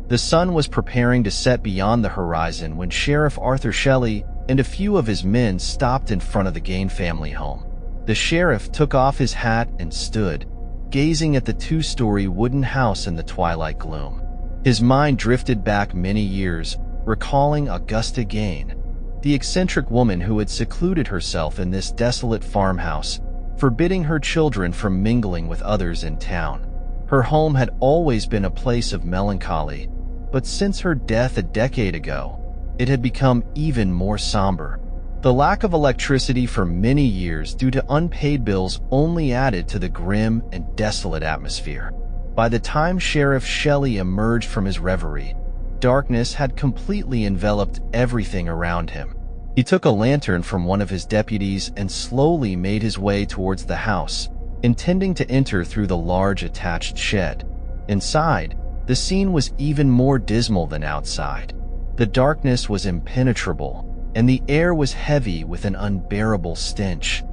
The sun was preparing to set beyond the horizon when Sheriff Arthur Shelley and a few of his men stopped in front of the Gein family home. The sheriff took off his hat and stood, gazing at the two-story wooden house in the twilight gloom. His mind drifted back many years, recalling Augusta Gein, the eccentric woman who had secluded herself in this desolate farmhouse, forbidding her children from mingling with others in town. Her home had always been a place of melancholy, but since her death a decade ago, it had become even more somber. The lack of electricity for many years due to unpaid bills only added to the grim and desolate atmosphere. By the time Sheriff Shelley emerged from his reverie, darkness had completely enveloped everything around him. He took a lantern from one of his deputies and slowly made his way towards the house, intending to enter through the large attached shed. Inside, the scene was even more dismal than outside. The darkness was impenetrable, and the air was heavy with an unbearable stench.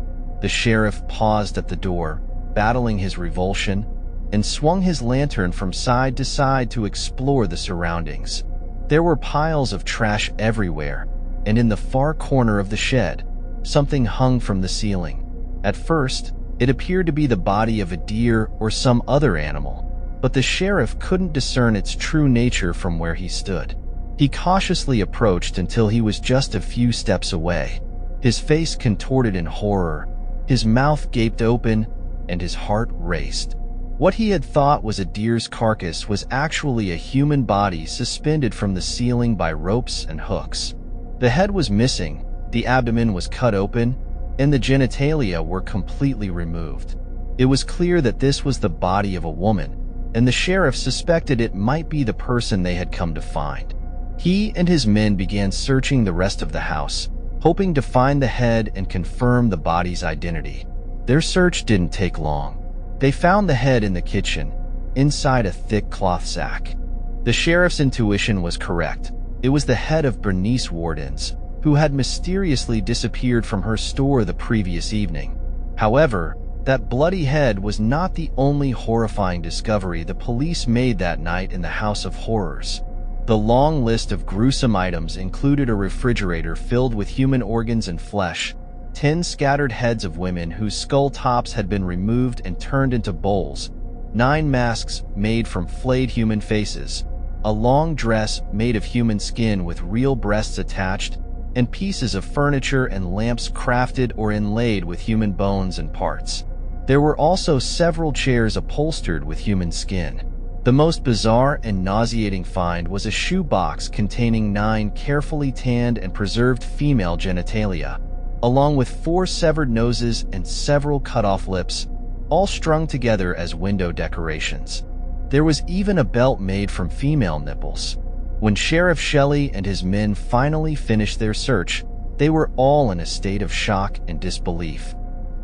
The sheriff paused at the door, battling his revulsion, and swung his lantern from side to side to explore the surroundings. There were piles of trash everywhere, and in the far corner of the shed, something hung from the ceiling. At first, it appeared to be the body of a deer or some other animal, but the sheriff couldn't discern its true nature from where he stood. He cautiously approached until he was just a few steps away. His face contorted in horror, his mouth gaped open, and his heart raced. What he had thought was a deer's carcass was actually a human body suspended from the ceiling by ropes and hooks. The head was missing, the abdomen was cut open, and the genitalia were completely removed. It was clear that this was the body of a woman, and the sheriff suspected it might be the person they had come to find. He and his men began searching the rest of the house, hoping to find the head and confirm the body's identity. Their search didn't take long. They found the head in the kitchen, inside a thick cloth sack. The sheriff's intuition was correct. It was the head of Bernice Wardens, who had mysteriously disappeared from her store the previous evening. However, that bloody head was not the only horrifying discovery the police made that night in the House of Horrors. The long list of gruesome items included a refrigerator filled with human organs and flesh, 10 scattered heads of women whose skull tops had been removed and turned into bowls, 9 masks made from flayed human faces, a long dress made of human skin with real breasts attached, and pieces of furniture and lamps crafted or inlaid with human bones and parts. There were also several chairs upholstered with human skin. The most bizarre and nauseating find was a shoebox containing 9 carefully tanned and preserved female genitalia, along with 4 severed noses and several cut-off lips, all strung together as window decorations. There was even a belt made from female nipples. When Sheriff Shelley and his men finally finished their search, they were all in a state of shock and disbelief.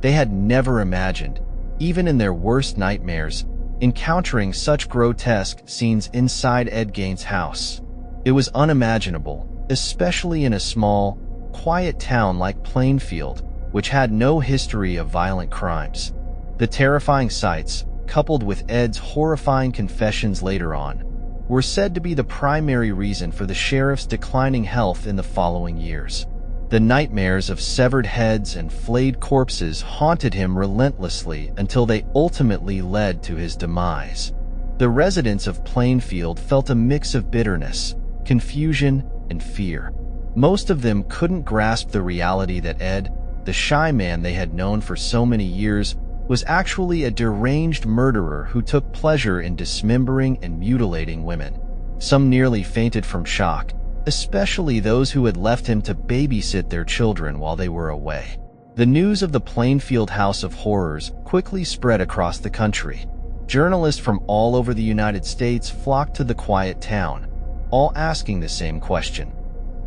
They had never imagined, even in their worst nightmares, encountering such grotesque scenes inside Ed Gein's house. It was unimaginable, especially in a small, quiet town like Plainfield, which had no history of violent crimes. The terrifying sights, coupled with Ed's horrifying confessions later on, were said to be the primary reason for the sheriff's declining health in the following years. The nightmares of severed heads and flayed corpses haunted him relentlessly until they ultimately led to his demise. The residents of Plainfield felt a mix of bitterness, confusion, and fear. Most of them couldn't grasp the reality that Ed, the shy man they had known for so many years, was actually a deranged murderer who took pleasure in dismembering and mutilating women. Some nearly fainted from shock, especially those who had left him to babysit their children while they were away. The news of the Plainfield House of Horrors quickly spread across the country. Journalists from all over the United States flocked to the quiet town, all asking the same question.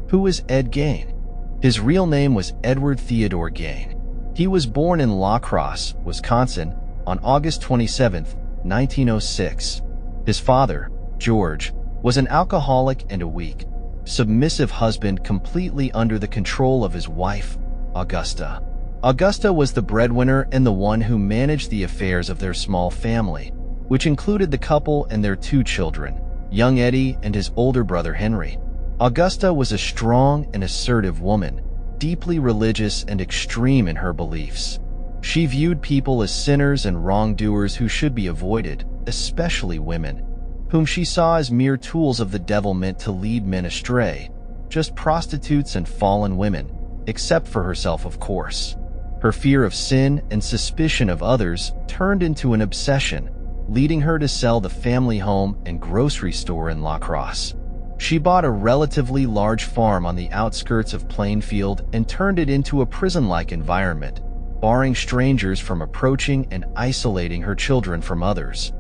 Who was Ed Gein? His real name was Edward Theodore Gein. He was born in La Crosse, Wisconsin, on August 27, 1906. His father, George, was an alcoholic and a weak, submissive husband completely under the control of his wife, Augusta. Augusta was the breadwinner and the one who managed the affairs of their small family, which included the couple and their 2 children, young Eddie and his older brother Henry. Augusta was a strong and assertive woman, deeply religious and extreme in her beliefs. She viewed people as sinners and wrongdoers who should be avoided, especially women, whom she saw as mere tools of the devil meant to lead men astray, just prostitutes and fallen women, except for herself, of course. Her fear of sin and suspicion of others turned into an obsession, leading her to sell the family home and grocery store in La Crosse. She bought a relatively large farm on the outskirts of Plainfield and turned it into a prison-like environment, barring strangers from approaching and isolating her children from others.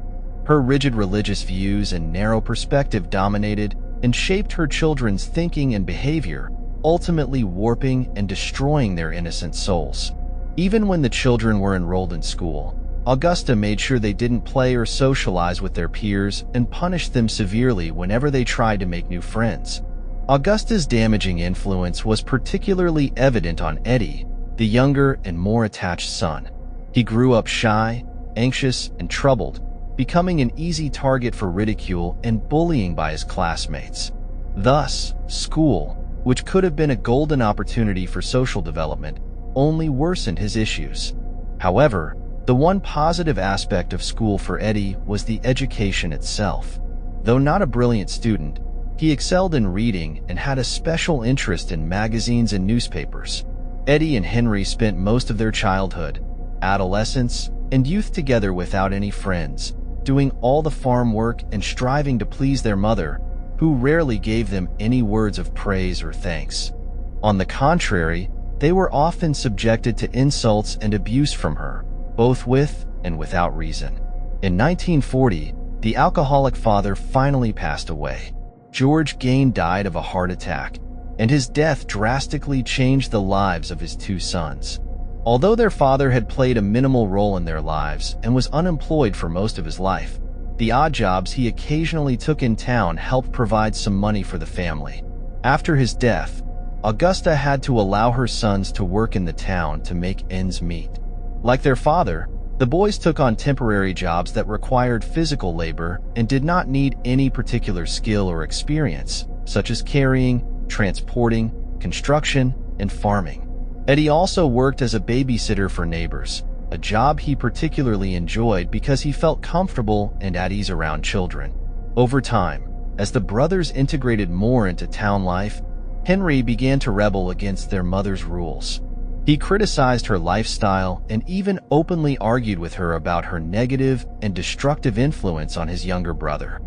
Her rigid religious views and narrow perspective dominated and shaped her children's thinking and behavior, ultimately warping and destroying their innocent souls. Even when the children were enrolled in school, Augusta made sure they didn't play or socialize with their peers and punished them severely whenever they tried to make new friends. Augusta's damaging influence was particularly evident on Eddie, the younger and more attached son. He grew up shy, anxious, and troubled, becoming an easy target for ridicule and bullying by his classmates. Thus, school, which could have been a golden opportunity for social development, only worsened his issues. However, the one positive aspect of school for Eddie was the education itself. Though not a brilliant student, he excelled in reading and had a special interest in magazines and newspapers. Eddie and Henry spent most of their childhood, adolescence, and youth together without any friends, doing all the farm work and striving to please their mother, who rarely gave them any words of praise or thanks. On the contrary, they were often subjected to insults and abuse from her, both with and without reason. In 1940, the alcoholic father finally passed away. Ed Gein died of a heart attack, and his death drastically changed the lives of his two sons. Although their father had played a minimal role in their lives and was unemployed for most of his life, the odd jobs he occasionally took in town helped provide some money for the family. After his death, Augusta had to allow her sons to work in the town to make ends meet. Like their father, the boys took on temporary jobs that required physical labor and did not need any particular skill or experience, such as carrying, transporting, construction, and farming. Eddie also worked as a babysitter for neighbors, a job he particularly enjoyed because he felt comfortable and at ease around children. Over time, as the brothers integrated more into town life, Henry began to rebel against their mother's rules. He criticized her lifestyle and even openly argued with her about her negative and destructive influence on his younger brother.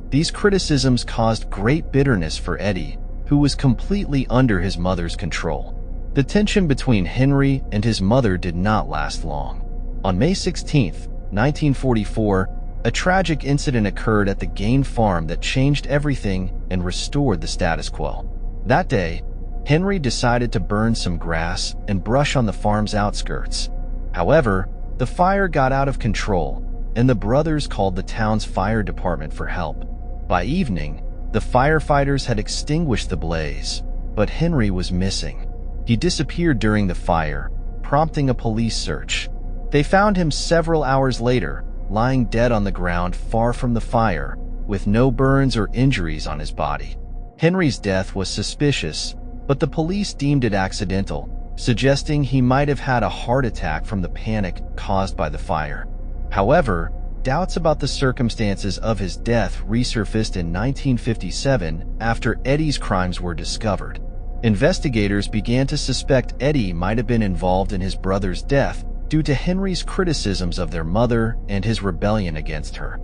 These criticisms caused great bitterness for Eddie, who was completely under his mother's control. The tension between Henry and his mother did not last long. On May 16, 1944, a tragic incident occurred at the Gein farm that changed everything and restored the status quo. That day, Henry decided to burn some grass and brush on the farm's outskirts. However, the fire got out of control, and the brothers called the town's fire department for help. By evening, the firefighters had extinguished the blaze, but Henry was missing. He disappeared during the fire, prompting a police search. They found him several hours later, lying dead on the ground far from the fire, with no burns or injuries on his body. Henry's death was suspicious, but the police deemed it accidental, suggesting he might have had a heart attack from the panic caused by the fire. However, doubts about the circumstances of his death resurfaced in 1957 after Eddie's crimes were discovered. Investigators began to suspect Eddie might have been involved in his brother's death due to Henry's criticisms of their mother and his rebellion against her.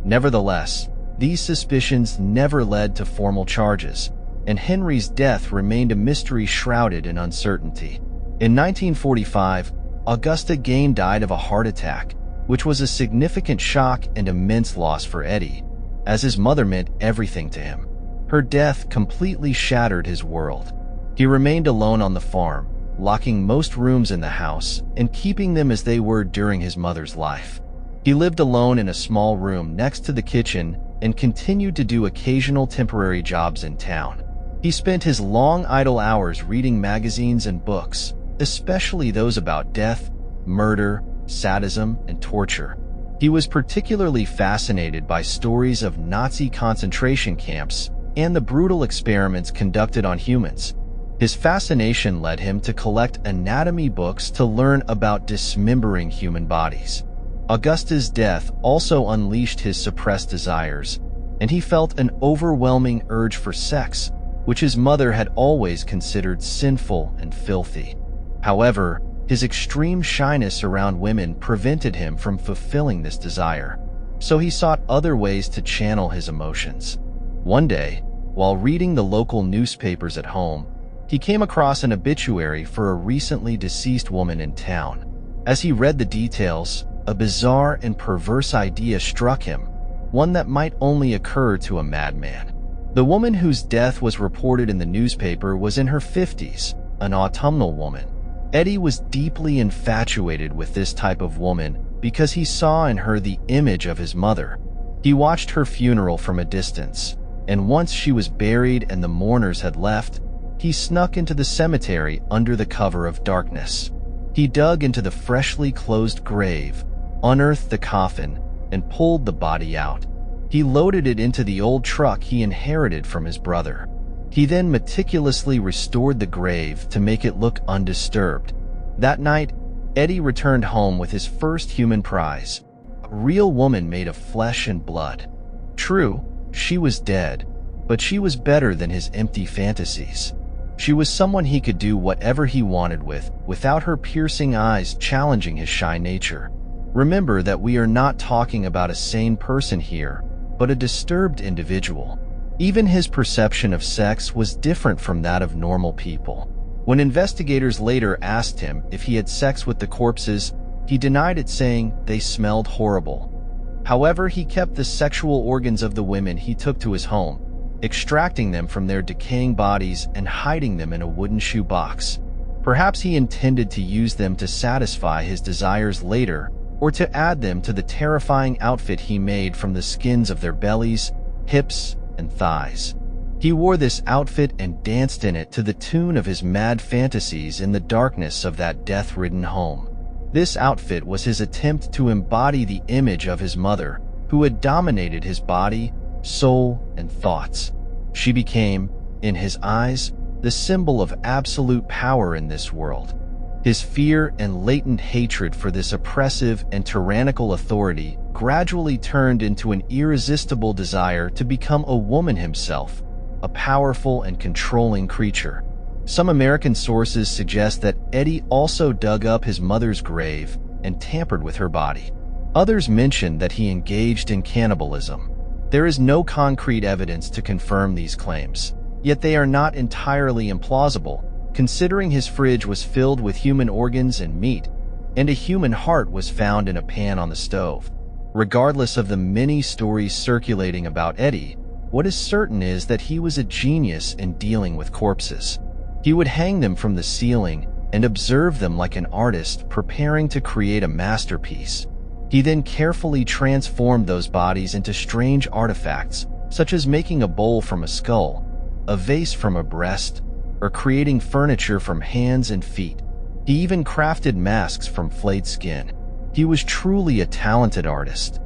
Nevertheless, these suspicions never led to formal charges, and Henry's death remained a mystery shrouded in uncertainty. In 1945, Augusta Gein died of a heart attack, which was a significant shock and immense loss for Eddie, as his mother meant everything to him. Her death completely shattered his world. He remained alone on the farm, locking most rooms in the house and keeping them as they were during his mother's life. He lived alone in a small room next to the kitchen and continued to do occasional temporary jobs in town. He spent his long idle hours reading magazines and books, especially those about death, murder, sadism, and torture. He was particularly fascinated by stories of Nazi concentration camps and the brutal experiments conducted on humans. His fascination led him to collect anatomy books to learn about dismembering human bodies. Augusta's death also unleashed his suppressed desires, and he felt an overwhelming urge for sex, which his mother had always considered sinful and filthy. However, his extreme shyness around women prevented him from fulfilling this desire, so he sought other ways to channel his emotions. One day, while reading the local newspapers at home, he came across an obituary for a recently deceased woman in town. As he read the details, a bizarre and perverse idea struck him, one that might only occur to a madman. The woman whose death was reported in the newspaper was in her 50s, an autumnal woman. Eddie was deeply infatuated with this type of woman because he saw in her the image of his mother. He watched her funeral from a distance, and once she was buried and the mourners had left, he snuck into the cemetery under the cover of darkness. He dug into the freshly closed grave, unearthed the coffin, and pulled the body out. He loaded it into the old truck he inherited from his brother. He then meticulously restored the grave to make it look undisturbed. That night, Eddie returned home with his first human prize, a real woman made of flesh and blood. True, she was dead, but she was better than his empty fantasies. She was someone he could do whatever he wanted with, without her piercing eyes challenging his shy nature. Remember that we are not talking about a sane person here, but a disturbed individual. Even his perception of sex was different from that of normal people. When investigators later asked him if he had sex with the corpses, he denied it, saying they smelled horrible. However, he kept the sexual organs of the women he took to his home, extracting them from their decaying bodies and hiding them in a wooden shoebox. Perhaps he intended to use them to satisfy his desires later, or to add them to the terrifying outfit he made from the skins of their bellies, hips, and thighs. He wore this outfit and danced in it to the tune of his mad fantasies in the darkness of that death-ridden home. This outfit was his attempt to embody the image of his mother, who had dominated his body, soul, and thoughts. She became, in his eyes, the symbol of absolute power in this world. His fear and latent hatred for this oppressive and tyrannical authority gradually turned into an irresistible desire to become a woman himself, a powerful and controlling creature. Some American sources suggest that Eddie also dug up his mother's grave and tampered with her body. Others mention that he engaged in cannibalism. There is no concrete evidence to confirm these claims, yet they are not entirely implausible, considering his fridge was filled with human organs and meat, and a human heart was found in a pan on the stove. Regardless of the many stories circulating about Eddie, what is certain is that he was a genius in dealing with corpses. He would hang them from the ceiling and observe them like an artist preparing to create a masterpiece. He then carefully transformed those bodies into strange artifacts, such as making a bowl from a skull, a vase from a breast, or creating furniture from hands and feet. He even crafted masks from flayed skin. He was truly a talented artist.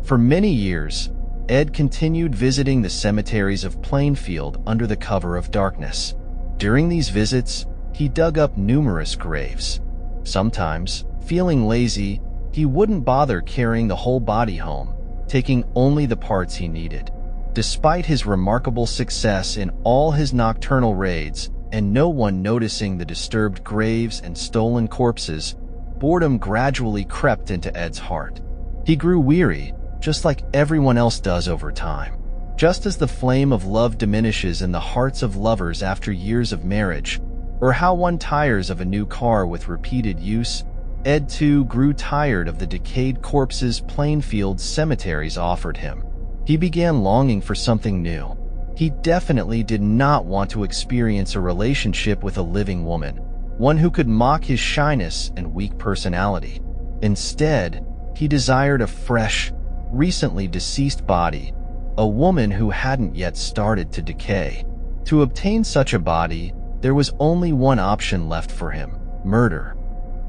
For many years, Ed continued visiting the cemeteries of Plainfield under the cover of darkness. During these visits, he dug up numerous graves. Sometimes, feeling lazy, he wouldn't bother carrying the whole body home, taking only the parts he needed. Despite his remarkable success in all his nocturnal raids, and no one noticing the disturbed graves and stolen corpses, boredom gradually crept into Ed's heart. He grew weary, just like everyone else does over time. Just as the flame of love diminishes in the hearts of lovers after years of marriage, or how one tires of a new car with repeated use, Ed too grew tired of the decayed corpses Plainfield cemeteries offered him. He began longing for something new. He definitely did not want to experience a relationship with a living woman, one who could mock his shyness and weak personality. Instead, he desired a fresh, recently deceased body, a woman who hadn't yet started to decay. To obtain such a body, there was only one option left for him: murder.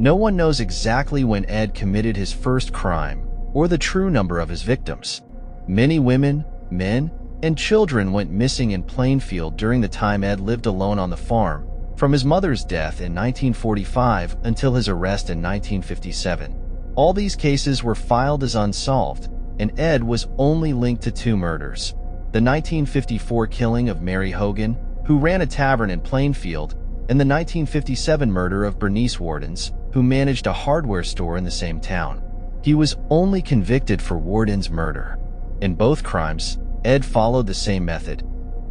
No one knows exactly when Ed committed his first crime, or the true number of his victims. Many women, men, and children went missing in Plainfield during the time Ed lived alone on the farm, from his mother's death in 1945 until his arrest in 1957. All these cases were filed as unsolved, and Ed was only linked to 2 murders: the 1954 killing of Mary Hogan, who ran a tavern in Plainfield, and the 1957 murder of Bernice Wardens, who managed a hardware store in the same town. He was only convicted for Warden's murder. In both crimes, Ed followed the same method.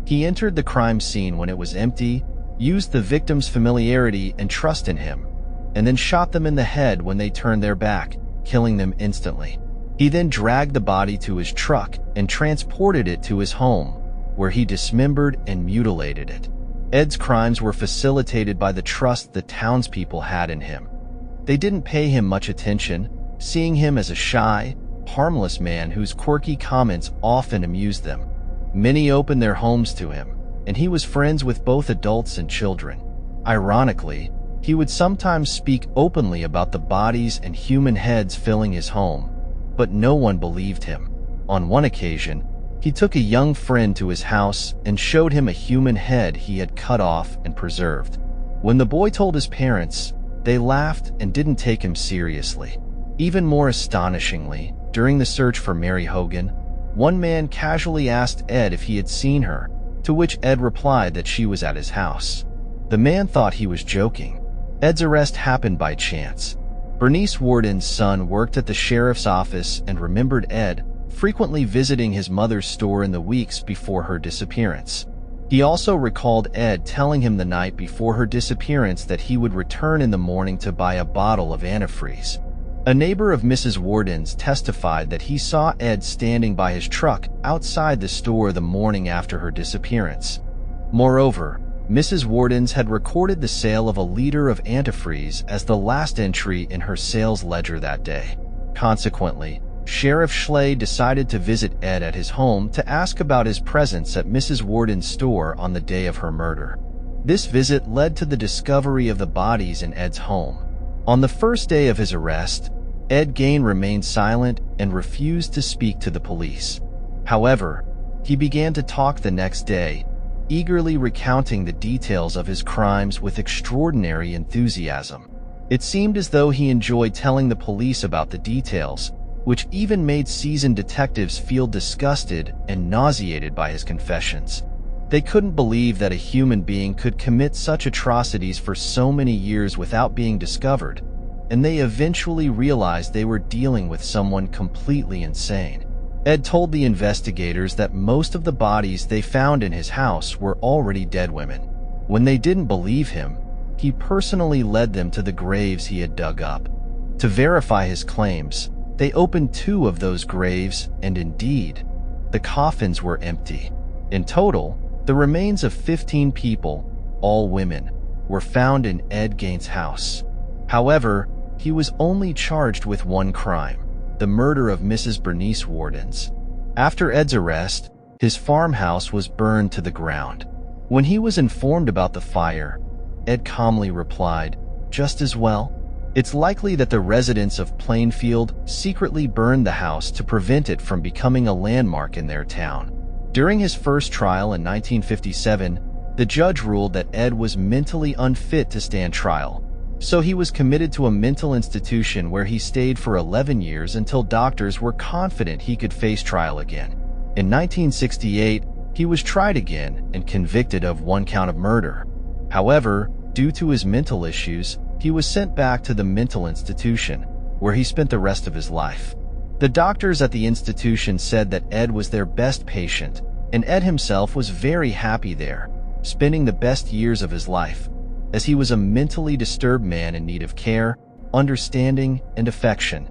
He entered the crime scene when it was empty, used the victim's familiarity and trust in him, and then shot them in the head when they turned their back, killing them instantly. He then dragged the body to his truck and transported it to his home, where he dismembered and mutilated it. Ed's crimes were facilitated by the trust the townspeople had in him. They didn't pay him much attention, seeing him as a shy, harmless man whose quirky comments often amused them. Many opened their homes to him, and he was friends with both adults and children. Ironically, he would sometimes speak openly about the bodies and human heads filling his home, but no one believed him. On one occasion, he took a young friend to his house and showed him a human head he had cut off and preserved. When the boy told his parents, they laughed and didn't take him seriously. Even more astonishingly, during the search for Mary Hogan, one man casually asked Ed if he had seen her, to which Ed replied that she was at his house. The man thought he was joking. Ed's arrest happened by chance. Bernice Warden's son worked at the sheriff's office and remembered Ed, frequently visiting his mother's store in the weeks before her disappearance. He also recalled Ed telling him the night before her disappearance that he would return in the morning to buy a bottle of antifreeze. A neighbor of Mrs. Warden's testified that he saw Ed standing by his truck outside the store the morning after her disappearance. Moreover, Mrs. Warden's had recorded the sale of a liter of antifreeze as the last entry in her sales ledger that day. Consequently, Sheriff Schley decided to visit Ed at his home to ask about his presence at Mrs. Warden's store on the day of her murder. This visit led to the discovery of the bodies in Ed's home. On the first day of his arrest, Ed Gein remained silent and refused to speak to the police. However, he began to talk the next day, eagerly recounting the details of his crimes with extraordinary enthusiasm. It seemed as though he enjoyed telling the police about the details, which even made seasoned detectives feel disgusted and nauseated by his confessions. They couldn't believe that a human being could commit such atrocities for so many years without being discovered, and they eventually realized they were dealing with someone completely insane. Ed told the investigators that most of the bodies they found in his house were already dead women. When they didn't believe him, he personally led them to the graves he had dug up. To verify his claims, they opened 2 of those graves, and indeed, the coffins were empty. In total, the remains of 15 people, all women, were found in Ed Gein's house. However, he was only charged with one crime: the murder of Mrs. Bernice Wardens. After Ed's arrest, his farmhouse was burned to the ground. When he was informed about the fire, Ed calmly replied, "Just as well. It's likely that the residents of Plainfield secretly burned the house to prevent it from becoming a landmark in their town." During his first trial in 1957, the judge ruled that Ed was mentally unfit to stand trial, so he was committed to a mental institution where he stayed for 11 years until doctors were confident he could face trial again. In 1968, he was tried again and convicted of 1 count of murder. However, due to his mental issues, he was sent back to the mental institution, where he spent the rest of his life. The doctors at the institution said that Ed was their best patient, and Ed himself was very happy there, spending the best years of his life, as he was a mentally disturbed man in need of care, understanding, and affection.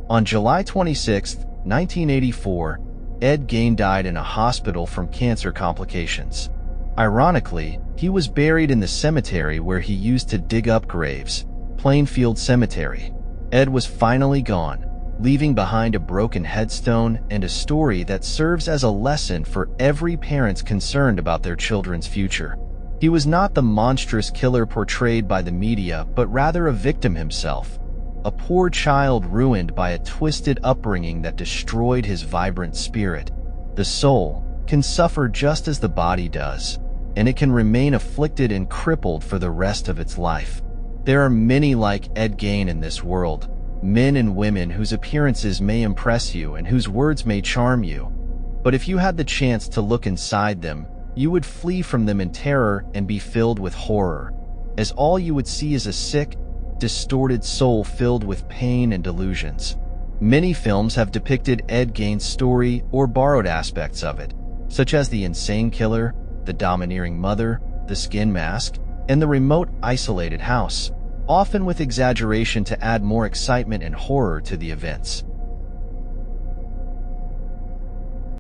On July 26, 1984, Ed Gein died in a hospital from cancer complications. Ironically, he was buried in the cemetery where he used to dig up graves, Plainfield Cemetery. Ed was finally gone, leaving behind a broken headstone and a story that serves as a lesson for every parent concerned about their children's future. He was not the monstrous killer portrayed by the media, but rather a victim himself, a poor child ruined by a twisted upbringing that destroyed his vibrant spirit. The soul can suffer just as the body does, and it can remain afflicted and crippled for the rest of its life. There are many like Ed Gein in this world, men and women whose appearances may impress you and whose words may charm you. But if you had the chance to look inside them, you would flee from them in terror and be filled with horror, as all you would see is a sick, distorted soul filled with pain and delusions. Many films have depicted Ed Gein's story or borrowed aspects of it, such as The Insane Killer, The Domineering Mother, The Skin Mask, and The Remote Isolated House, often with exaggeration to add more excitement and horror to the events.